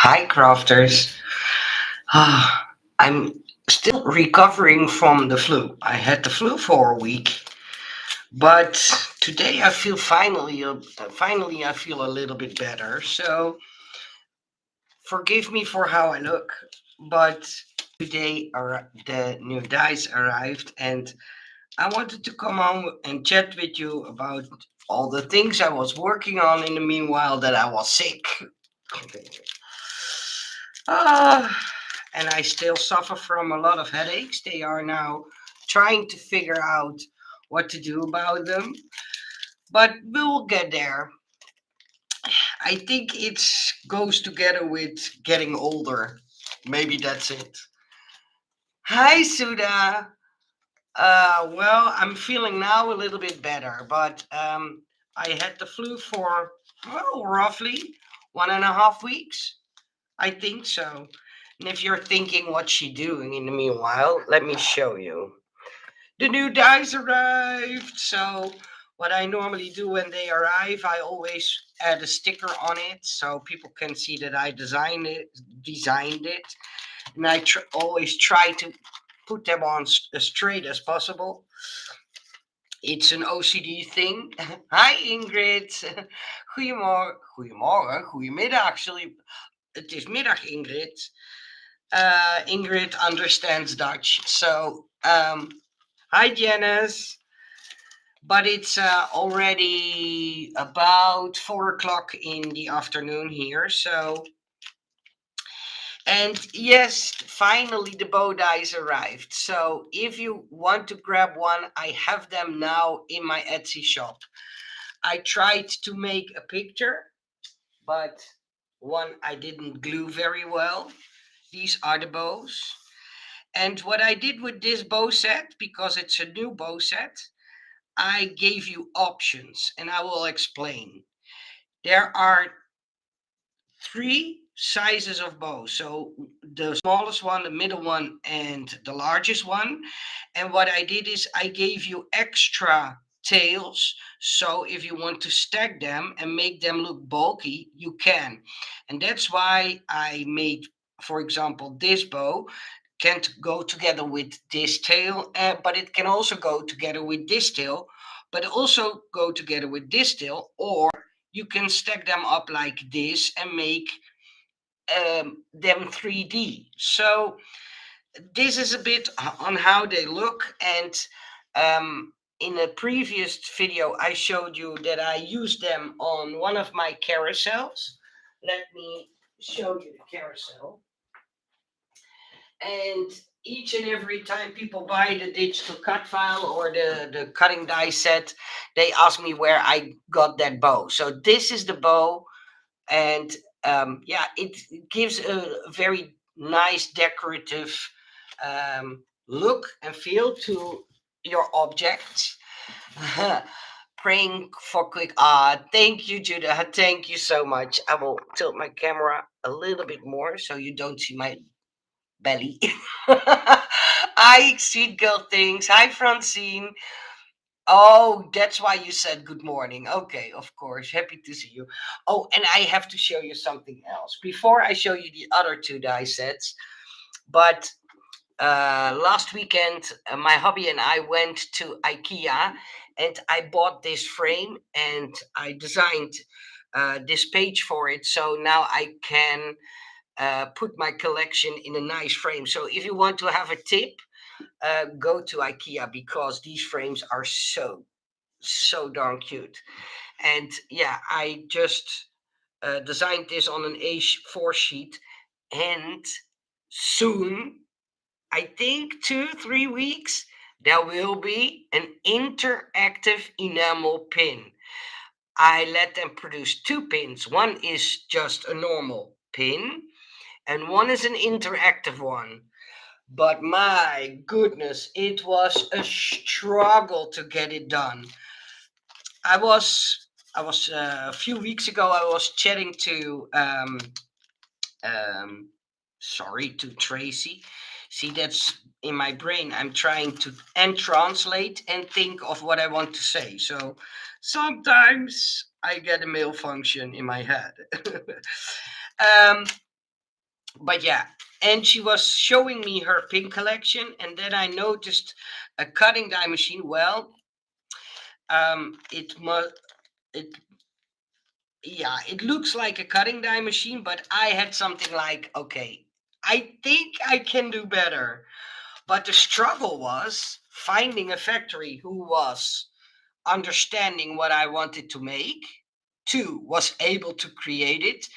Hi, crafters. I'm still recovering from the flu. I had the flu for a week, but today I feel finally I feel a little bit better. So forgive me for how I look, but today the new dice arrived, and I wanted to come on and chat with you about all the things I was working on in the meanwhile that I was sick. And I still suffer from a lot of headaches. They are now trying to figure out what to do about them, but we will get there. I think it goes together with getting older. Maybe that's it. Hi, Suda. Well, I'm feeling now a little bit better, but I had the flu for, well, roughly 1.5 weeks. I think so. And if you're thinking what's she doing in the meanwhile, let me show you. The new dice arrived. So what I normally do when they arrive, I always add a sticker on it so people can see that I designed it, and I always try to put them on as straight as possible. It's an OCD thing. Hi Ingrid. Goedemorgen. Goedemorgen. Goedemiddag. Het is middag, Ingrid. Ingrid understands Dutch. So, hi, Janice. But it's already about 4 o'clock in the afternoon here. So, and yes, finally the bow dies arrived. So, if you want to grab one, I have them now in my Etsy shop. I tried to make a picture, but one I didn't glue very well. These are the bows. And what I did with this bow set, because it's a new bow set, I gave you options, and I will explain. There are three sizes of bows. So the smallest one, the middle one, and the largest one. And what I did is I gave you extra tails. So if you want to stack them and make them look bulky, you can. And that's why I made, for example, this bow can go together with this tail, but it can also go together with this tail, but also go together with this tail, or you can stack them up like this and make them 3D. So this is a bit on how they look. And in a previous video, I showed you that I used them on one of my carousels. Let me show you the carousel. And each and every time people buy the digital cut file or the cutting die set, they ask me where I got that bow. So this is the bow, and yeah, it gives a very nice decorative look and feel to your objects. Praying for quick. Thank you, Judah. Thank you so much. I will tilt my camera a little bit more so you don't see my belly. Hi, sweet girl things. Hi, Francine. Oh, that's why you said good morning. Okay, of course. Happy to see you. Oh, and I have to show you something else before I show you the other two die sets. But last weekend, my hubby and I went to IKEA, and I bought this frame, and I designed this page for it. So now I can put my collection in a nice frame. So if you want to have a tip, go to IKEA, because these frames are so darn cute. And yeah, I just designed this on an A4 sheet, and soon, I think 2-3 weeks, there will be an interactive enamel pin. I let them produce two pins. One is just a normal pin, and one is an interactive one. But my goodness, it was a struggle to get it done. I was a few weeks ago. I was chatting to um, sorry, to Tracy. See, that's in my brain. I'm trying to and translate and think of what I want to say. So sometimes I get a malfunction in my head. um, But yeah, and she was showing me her pin collection, and then I noticed a cutting die machine. Well, it must it yeah, it looks like a cutting die machine, but I had something like, okay, I think I can do better. But the struggle was finding a factory who was understanding what I wanted to make, two, was able to create it,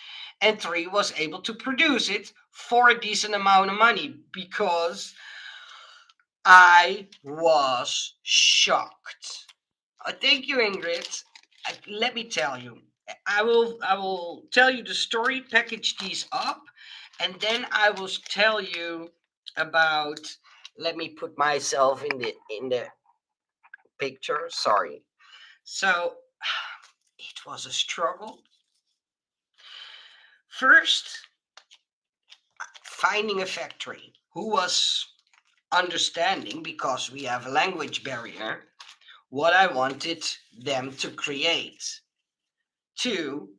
and three, was able to produce it for a decent amount of money, because I was shocked. Thank you, Ingrid. Let me tell you. I will tell you the story, package these up, and then I will tell you about. Let me put myself in the picture. Sorry. So it was a struggle. First, finding a factory who was understanding, because we have a language barrier, what I wanted them to create. Two,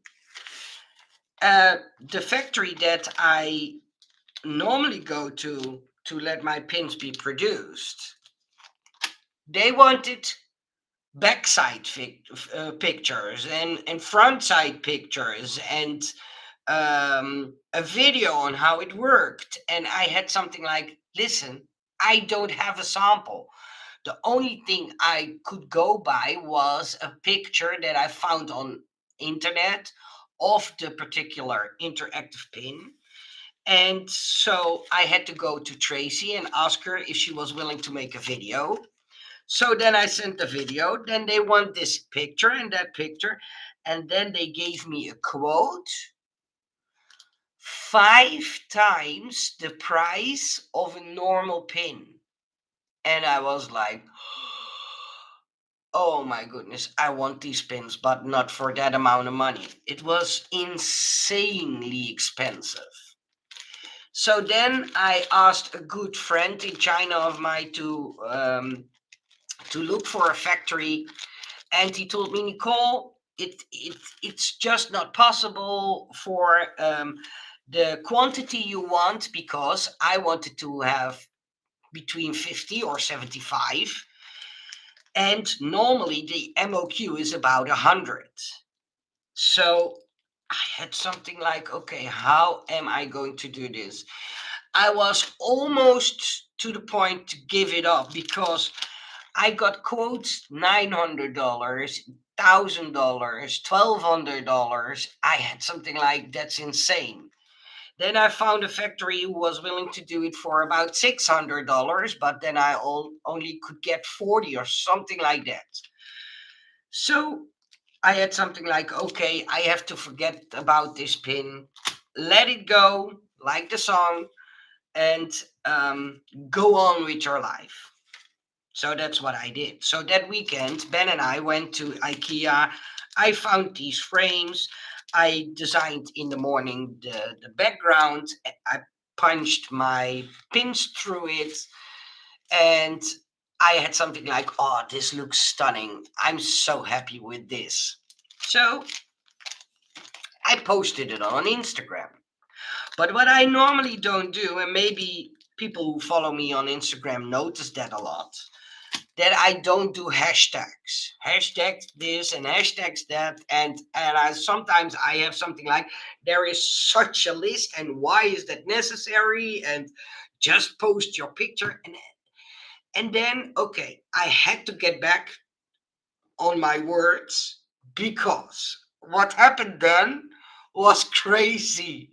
the factory that I normally go to let my pins be produced, they wanted backside pictures and front side pictures and a video on how it worked. And I had something like, listen, I don't have a sample. The only thing I could go by was a picture that I found on internet of the particular interactive pin. And so I had to go to Tracy and ask her if she was willing to make a video. So then I sent the video. Then they want this picture and that picture. And then they gave me a quote, five times the price of a normal pin. And I was like, oh my goodness, I want these pins, but not for that amount of money. It was insanely expensive. So then I asked a good friend in China of mine to look for a factory, and he told me, Nicole, it's just not possible for the quantity you want, because I wanted to have between 50 or 75, and normally the MOQ is about 100. So I had something like, okay, how am I going to do this? I was almost to the point to give it up, because I got quotes $900, $1,000, $1,200. I had something like, that's insane. Then I found a factory who was willing to do it for about $600, but then I only could get 40 or something like that. So I had something like, okay, I have to forget about this pin, let it go, like the song, and go on with your life. So that's what I did. So that weekend, Ben and I went to IKEA. I found these frames. I designed in the morning the background. I punched my pins through it. And I had something like, oh, this looks stunning. I'm so happy with this. So I posted it on Instagram. But what I normally don't do, and maybe people who follow me on Instagram notice that a lot, that I don't do hashtags. Hashtags this and hashtags that. And I sometimes I have something like, there is such a list, and why is that necessary? And just post your picture. And then, okay, I had to get back on my words, because what happened then was crazy.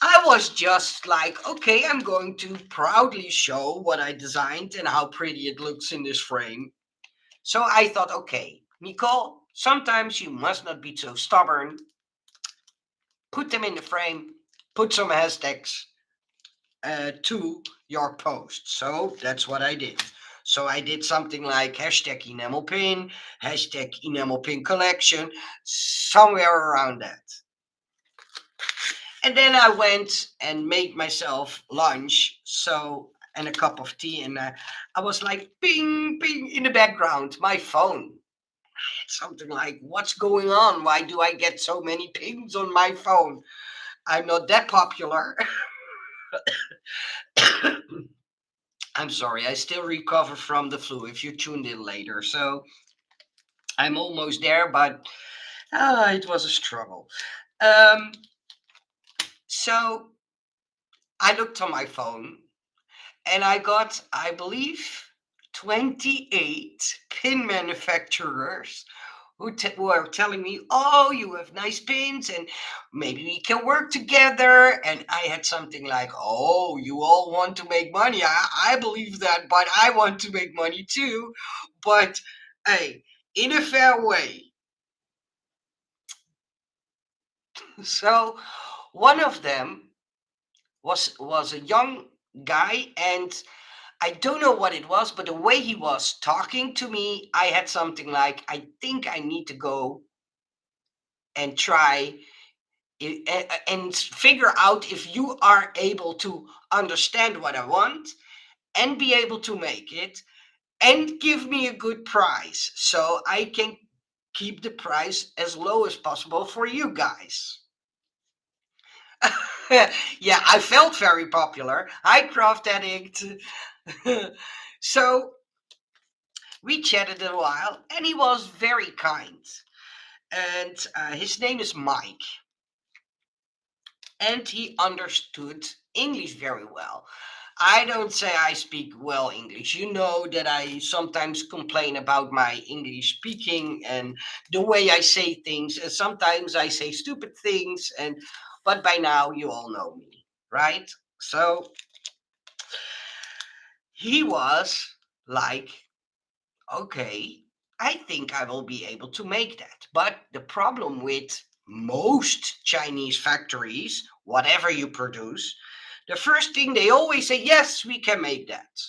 I was just like, okay, I'm going to proudly show what I designed and how pretty it looks in this frame. So I thought, okay, Nicole, sometimes you must not be so stubborn. Put them in the frame, put some hashtags to your post. So that's what I did. So I did something like hashtag enamel pin, hashtag enamel pin collection, somewhere around that. And then I went and made myself lunch. So, and a cup of tea. And I was like, ping, ping in the background, my phone. Something like, what's going on? Why do I get so many pings on my phone? I'm not that popular. I'm sorry, I still recover from the flu if you tuned in later. So I'm almost there, but it was a struggle. Um, so I looked on my phone and I got, I believe, 28 pin manufacturers who are telling me, "Oh, you have nice pins, and maybe we can work together." And I had something like, "Oh, you all want to make money. I believe that, but I want to make money too. But hey, in a fair way." So one of them was a young guy, and I don't know what it was, but the way he was talking to me, I had something like, I think I need to go and try and figure out if you are able to understand what I want and be able to make it and give me a good price so I can keep the price as low as possible for you guys. Yeah, I felt very popular. Hi, Craft Addict. So we chatted a while, and he was very kind. And his name is Mike, and he understood English very well. I don't say I speak well English. You know that I sometimes complain about my English speaking and the way I say things. And sometimes I say stupid things, and but by now you all know me, right? So he was like, okay, I think I will be able to make that. But the problem with most Chinese factories, whatever you produce, the first thing they always say, yes, we can make that.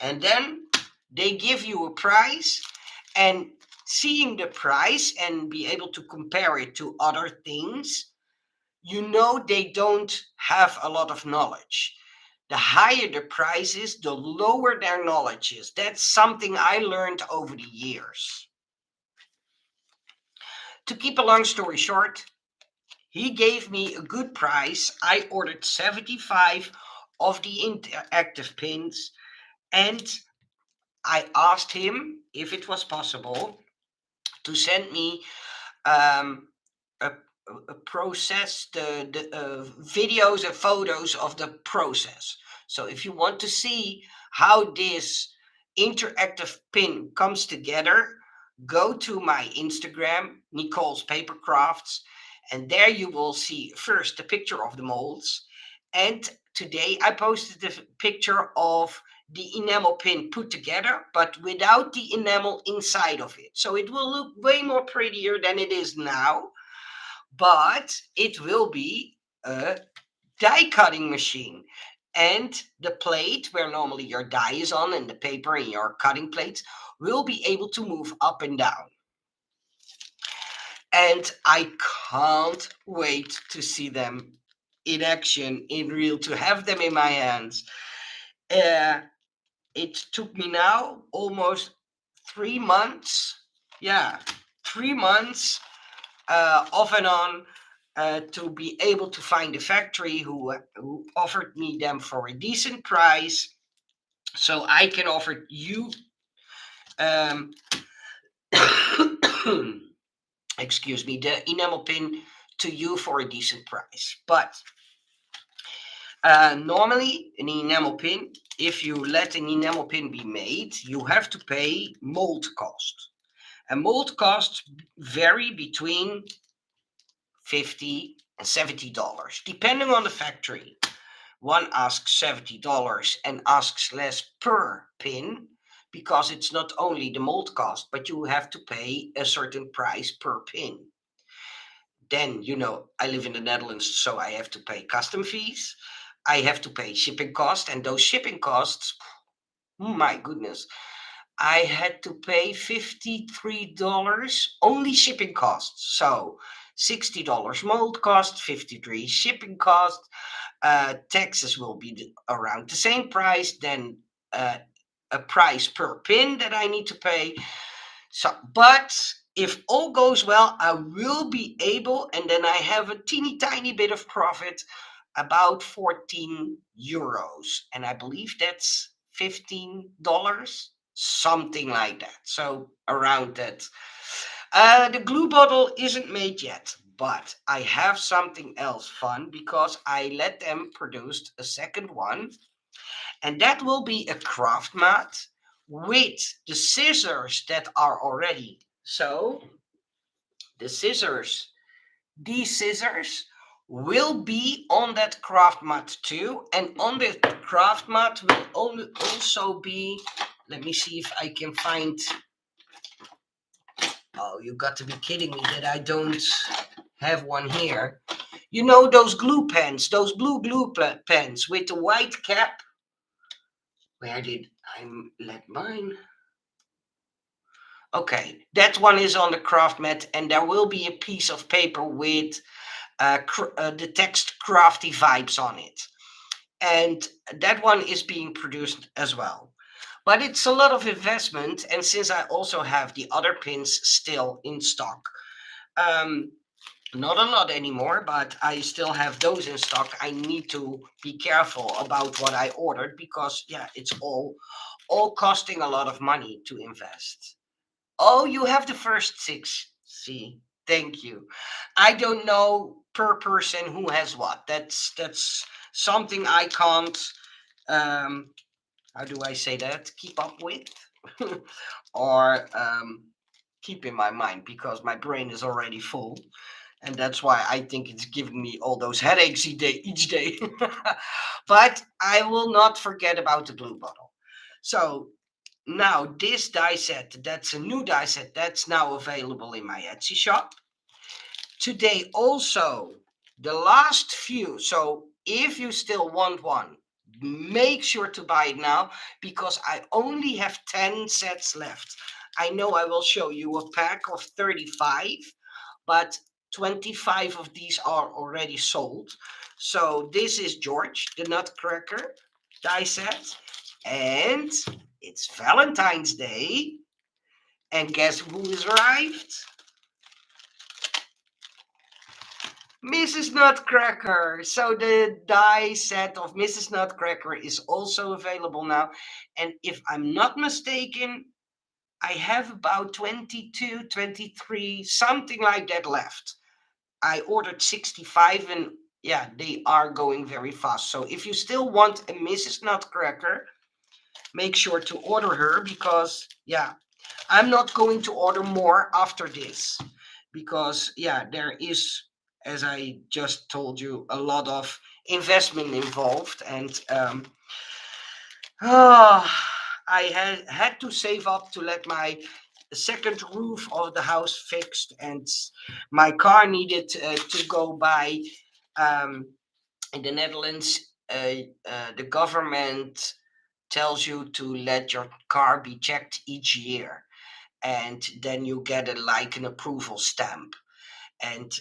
And then they give you a price, and seeing the price and be able to compare it to other things, you know they don't have a lot of knowledge. The higher the price is, the lower their knowledge is. That's something I learned over the years. To keep a long story short, he gave me a good price. I ordered 75 of the interactive pins, and I asked him if it was possible to send me um, a, a process, the videos and photos of the process. So if you want to see how this interactive pin comes together, go to my Instagram, Nicole's Paper Crafts, and there you will see first the picture of the molds. And today I posted the picture of the enamel pin put together, but without the enamel inside of it. So it will look way more prettier than it is now, but it will be a die cutting machine. And the plate where normally your die is on and the paper and your cutting plates will be able to move up and down. And I can't wait to see them in action, in real, to have them in my hands. Uh, it took me now almost 3 months. Yeah, 3 months off and on to be able to find a factory who offered me them for a decent price, so I can offer you, um, excuse me, the enamel pin to you for a decent price. But normally, an enamel pin, if you let an enamel pin be made, you have to pay mold cost. And mold costs vary between $50 and $70, depending on the factory. One asks $70 and asks less per pin because it's not only the mold cost, but you have to pay a certain price per pin. Then, I live in the Netherlands, so I have to pay custom fees. I have to pay shipping costs, and those shipping costs, my goodness, I had to pay $53 only shipping costs. So $60 mold cost, 53 shipping cost. Taxes will be around the same price. Then a price per pin that I need to pay. So, but If all goes well, I will be able, and then I have a teeny tiny bit of profit, about 14 euros. And I believe that's $15, something like that. So around that. The glue bottle isn't made yet, but I have something else fun because I let them produce a second one, and that will be a craft mat with the scissors that are already. So the scissors, these scissors will be on that craft mat too, and on the craft mat will also be, let me see if I can find, oh, you got to be kidding me that I don't have one here. You know those glue pens, those blue glue pens with the white cap? Where did I let mine? Okay, that one is on the craft mat, and there will be a piece of paper with the text crafty vibes on it. And that one is being produced as well. But it's a lot of investment, and since I also have the other pins still in stock, um, not a lot anymore, but I still have those in stock. I need to be careful about what I ordered because yeah, it's all costing a lot of money to invest. Oh, you have the first six. See, thank you. I don't know per person who has what. That's something I can't. Um, how do I say that? Keep up with, or keep in my mind because my brain is already full, and that's why I think it's giving me all those headaches each day. But I will not forget about the glue bottle. So now this die set, that's a new die set that's now available in my Etsy shop. Today also, the last few. So if you still want one, make sure to buy it now because I only have 10 sets left. I know I will show you a pack of 35, but 25 of these are already sold. So this is George, the Nutcracker die set. And it's Valentine's Day. And guess who has arrived? Mrs. Nutcracker. So the die set of Mrs. Nutcracker is also available now. And if I'm not mistaken, I have about 22, 23, something like that left. I ordered 65 and yeah, they are going very fast. So if you still want a Mrs. Nutcracker, make sure to order her because yeah, I'm not going to order more after this because yeah, there is, as I just told you, a lot of investment involved, and I had to save up to let my second roof of the house fixed, and my car needed to go by. In the Netherlands, the government tells you to let your car be checked each year, and then you get like an approval stamp. And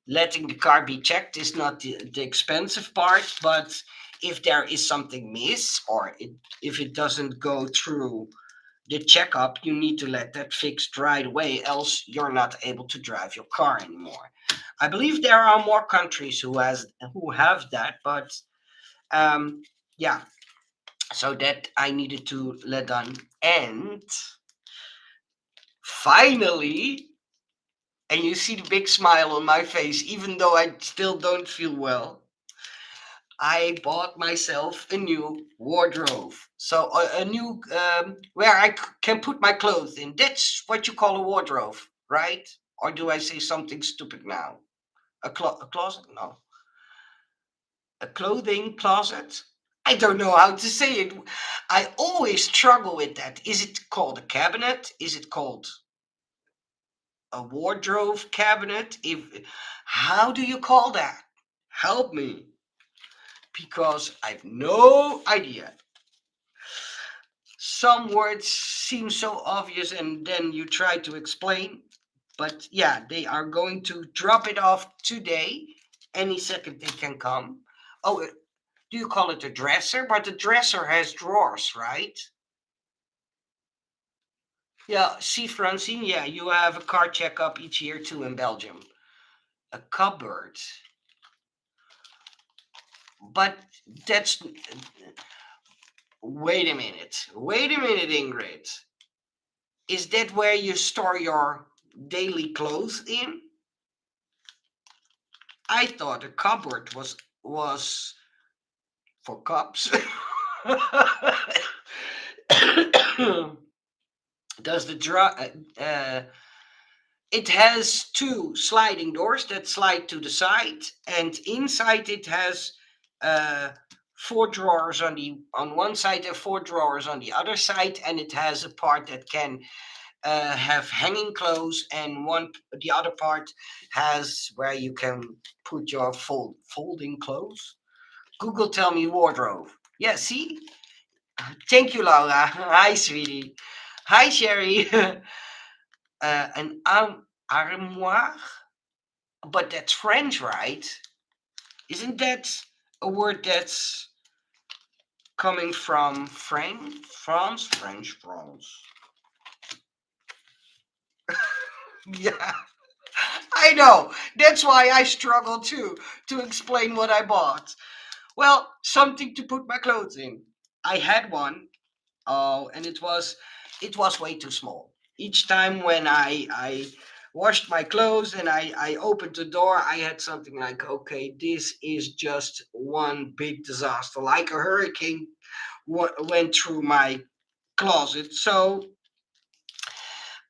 letting the car be checked is not the expensive part, but if there is something miss or if it doesn't go through the checkup, you need to let that fixed right away, else you're not able to drive your car anymore. I believe there are more countries who have that, but um, yeah. So that I needed to let done, and finally, and you see the big smile on my face, even though I still don't feel well. I bought myself a new wardrobe. So a new where I can put my clothes in. That's what you call a wardrobe, right? Or do I say something stupid now? A closet? No, a clothing closet. I don't know how to say it. I always struggle with that. Is it called a cabinet? Is it called a wardrobe cabinet? If how do you call that? Help me, because I've no idea. Some words seem so obvious and then you try to explain, but yeah, they are going to drop it off today. Any second they can come. Oh, do you call it a dresser? But the dresser has drawers, right? Yeah, see, Francine, yeah, you have a car checkup each year too in Belgium. A cupboard. But that's. Wait a minute. Wait a minute, Ingrid. Is that where you store your daily clothes in? I thought a cupboard was for cups. Does the it has two sliding doors that slide to the side, and inside it has uh, four drawers on one side and four drawers on the other side, and it has a part that can have hanging clothes, and the other part has where you can put your folding clothes. Google tell me wardrobe. Yeah, see? Thank you, Laura. Hi, sweetie. Hi, Sherry. An armoire? But that's French, right? Isn't that a word that's coming from France? France. Yeah, I know. That's why I struggle too to explain what I bought. Well, something to put my clothes in. I had one. Oh, and it was way too small. Each time when I washed my clothes and I opened the door, I had something like, okay, this is just one big disaster, like a hurricane went through my closet. So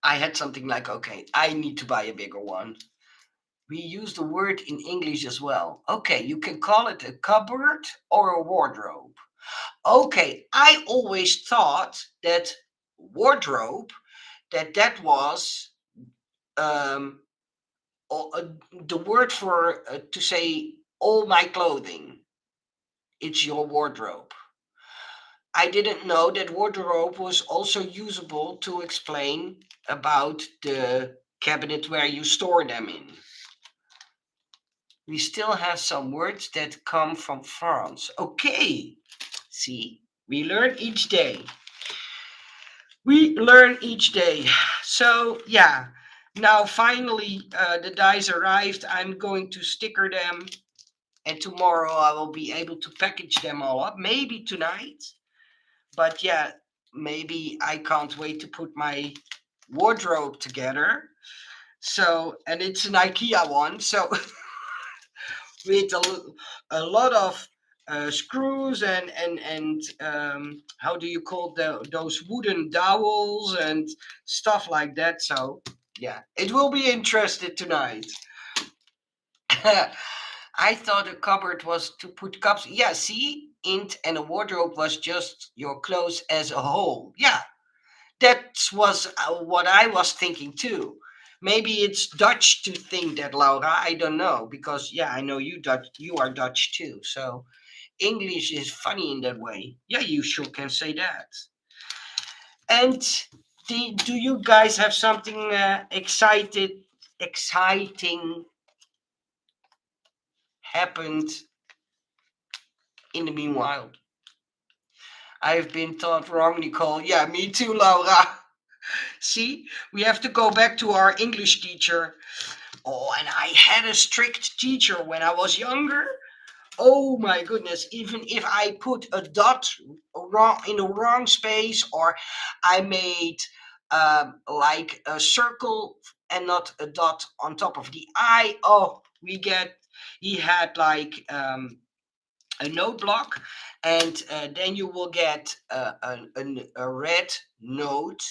I had something like, okay, I need to buy a bigger one. We use the word in English as well. Okay, you can call it a cupboard or a wardrobe. Okay, I always thought that wardrobe that was um, the word for to say all my clothing. It's your wardrobe. I didn't know that wardrobe was also usable to explain about the cabinet where you store them in. We still have some words that come from France. Okay, see, we learn each day. We learn each day. So, yeah, now finally the dice arrived. I'm going to sticker them, and tomorrow I will be able to package them all up. Maybe tonight, but yeah, maybe I can't wait to put my wardrobe together. So, and it's an IKEA one, so with a lot of screws and how do you call those wooden dowels and stuff like that. So yeah, it will be interesting tonight. I thought a cupboard was to put cups. Yeah, see, and a wardrobe was just your clothes as a whole. Yeah, that was what I was thinking too. Maybe it's Dutch to think that, Laura. I don't know because yeah, I know you Dutch. You are Dutch too. So English is funny in that way. Yeah, you sure can say that. And do you guys have something exciting happened in the meanwhile? I've been taught wrong, Nicole. Yeah, me too, Laura. See, we have to go back to our English teacher. Oh, and I had a strict teacher when I was younger. Oh my goodness, even if I put a dot wrong in the wrong space, or I made like a circle and not a dot on top of the I, oh, he had like a note block, and then you will get a red note.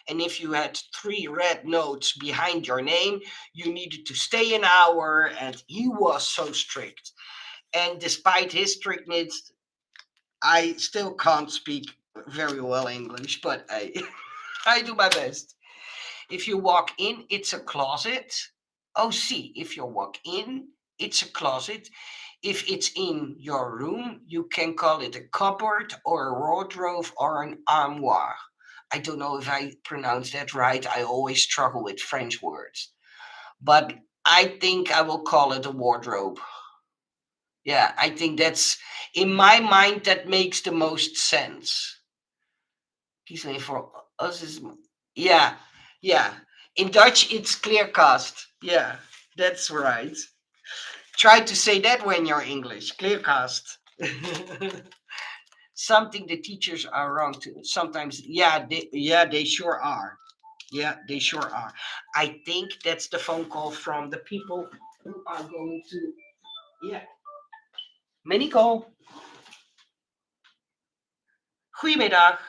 And if you had three red notes behind your name, you needed to stay an hour, and he was so strict. And despite his strictness, I still can't speak very well English, but I I do my best. If you walk in, it's a closet. Oh, see, if you walk in, it's a closet. If it's in your room, you can call it a cupboard or a wardrobe or an armoire. I don't know if I pronounce that right. I always struggle with French words. But I think I will call it a wardrobe. Yeah, I think that's in my mind that makes the most sense. He's saying for us is Yeah, yeah. In Dutch, it's clearcast. Yeah, that's right. Try to say that when you're English. Clearcast. Something the teachers are wrong to. Sometimes, they sure are. Yeah, they sure are. I think that's the phone call from the people who are going to. Yeah, Nicole. Goedemiddag.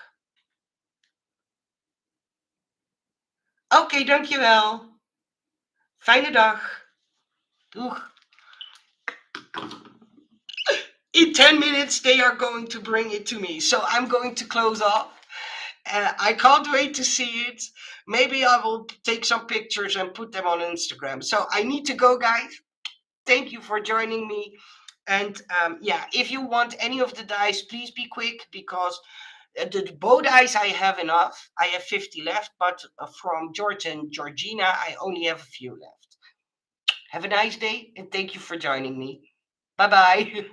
Oké, dankjewel. Fijne dag. Doeg. In 10 minutes, they are going to bring it to me. So I'm going to close off. I can't wait to see it. Maybe I will take some pictures and put them on Instagram. So I need to go, guys. Thank you for joining me. And yeah, if you want any of the dice, please be quick because the bow dice I have enough. I have 50 left, but from George and Georgina, I only have a few left. Have a nice day and thank you for joining me. Bye bye.